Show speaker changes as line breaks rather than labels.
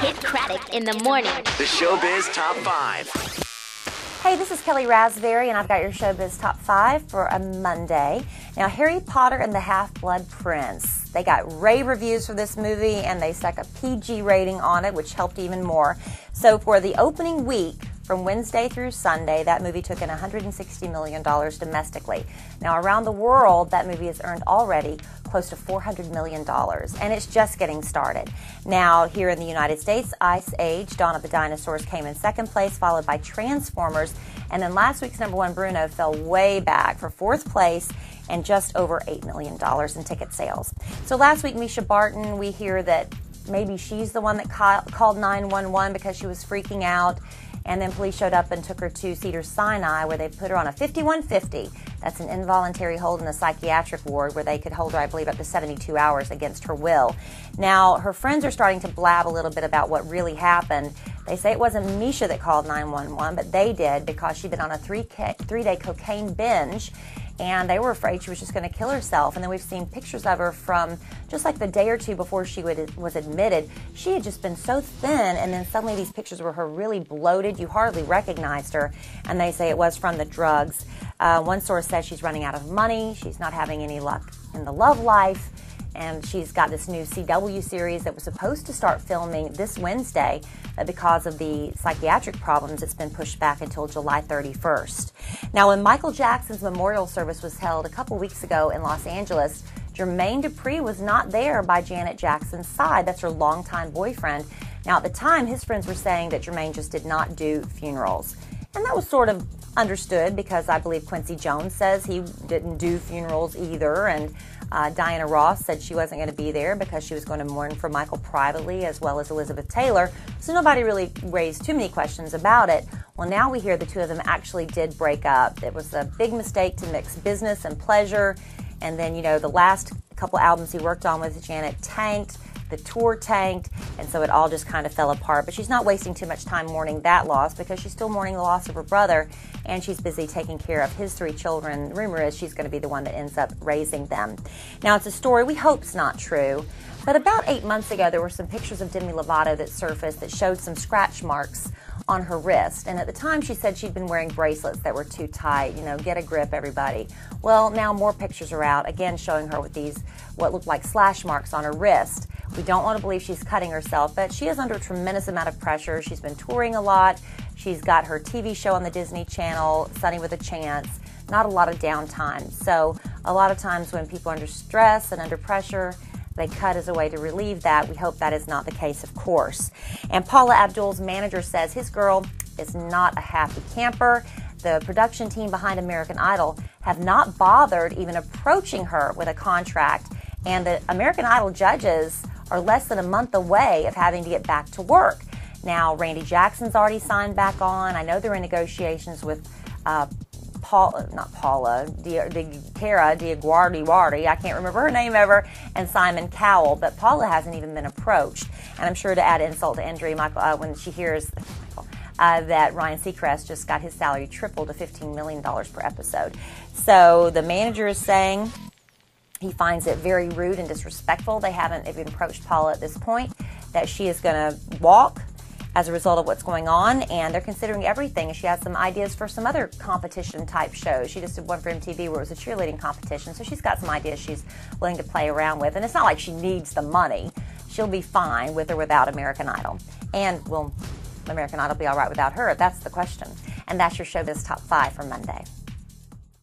Kidd Kraddick in the morning.
The Showbiz Top 5.
Hey, this is Kellie Rasberry, and I've got your Showbiz Top 5 for a Monday. Now, Harry Potter and the Half-Blood Prince. They got rave reviews for this movie, and they stuck a PG rating on it, which helped even more. So for the opening week, from Wednesday through Sunday, that movie took in $160 million domestically. Now, around the world, that movie has earned already close to $400 million, and it's just getting started. Now, here in the United States, Ice Age, Dawn of the Dinosaurs came in second place, followed by Transformers, and then last week's number one, Bruno, fell way back for fourth place and just over $8 million in ticket sales. So last week, Misha Barton, we hear that maybe she's the one that called 911 because she was freaking out. And then police showed up and took her to Cedars-Sinai, where they put her on a 5150. That's an involuntary hold in a psychiatric ward where they could hold her, I believe, up to 72 hours against her will. Now, her friends are starting to blab a little bit about what really happened. They say it wasn't Misha that called 911, but they did because she'd been on a three-day cocaine binge, and they were afraid she was just going to kill herself. And then we've seen pictures of her from just like the day or two before she was admitted. She had just been so thin, and then suddenly these pictures were her really bloated. You hardly recognized her, and they say it was from the drugs. One source says she's running out of money, she's not having any luck in the love life, and she's got this new CW series that was supposed to start filming this Wednesday, but because of the psychiatric problems, it's been pushed back until July 31st. Now, when Michael Jackson's memorial service was held a couple weeks ago in Los Angeles, Jermaine Dupri was not there by Janet Jackson's side. That's her longtime boyfriend. Now, at the time, his friends were saying that Jermaine just did not do funerals. And that was sort of understood because I believe Quincy Jones says he didn't do funerals either, and Diana Ross said she wasn't going to be there because she was going to mourn for Michael privately, as well as Elizabeth Taylor, so nobody really raised too many questions about it. Well, now we hear the two of them actually did break up. It was a big mistake to mix business and pleasure, and then, you know, the last couple albums he worked on with Janet tanked, the tour tanked, and so it all just kind of fell apart. But she's not wasting too much time mourning that loss because she's still mourning the loss of her brother, and she's busy taking care of his 3 children. The rumor is she's going to be the one that ends up raising them. Now, it's a story we hope's not true, but about 8 months ago, there were some pictures of Demi Lovato that surfaced that showed some scratch marks on her wrist. And at the time, she said she'd been wearing bracelets that were too tight. You know, get a grip, everybody. Well, now more pictures are out, again showing her with these, what looked like slash marks on her wrist. We don't want to believe she's cutting herself, but she is under a tremendous amount of pressure. She's been touring a lot. She's got her TV show on the Disney Channel, Sunny with a Chance. Not a lot of downtime. So a lot of times when people are under stress and under pressure, they cut as a way to relieve that. We hope that is not the case, of course. And Paula Abdul's manager says his girl is not a happy camper. The production team behind American Idol have not bothered even approaching her with a contract. And the American Idol judges are less than a month away of having to get back to work. Now, Randy Jackson's already signed back on. I know they're in negotiations with Cara Diaguardi, I can't remember her name ever, and Simon Cowell, but Paula hasn't even been approached. And I'm sure to add insult to injury, when she hears that Ryan Seacrest just got his salary tripled to $15 million per episode. So the manager is saying he finds it very rude and disrespectful. They haven't even approached Paula at this point, that she is going to walk as a result of what's going on, and they're considering everything. She has some ideas for some other competition-type shows. She just did one for MTV where it was a cheerleading competition, so she's got some ideas she's willing to play around with, and it's not like she needs the money. She'll be fine with or without American Idol. And will American Idol be all right without her? That's the question. And that's your Showbiz Top 5 for Monday.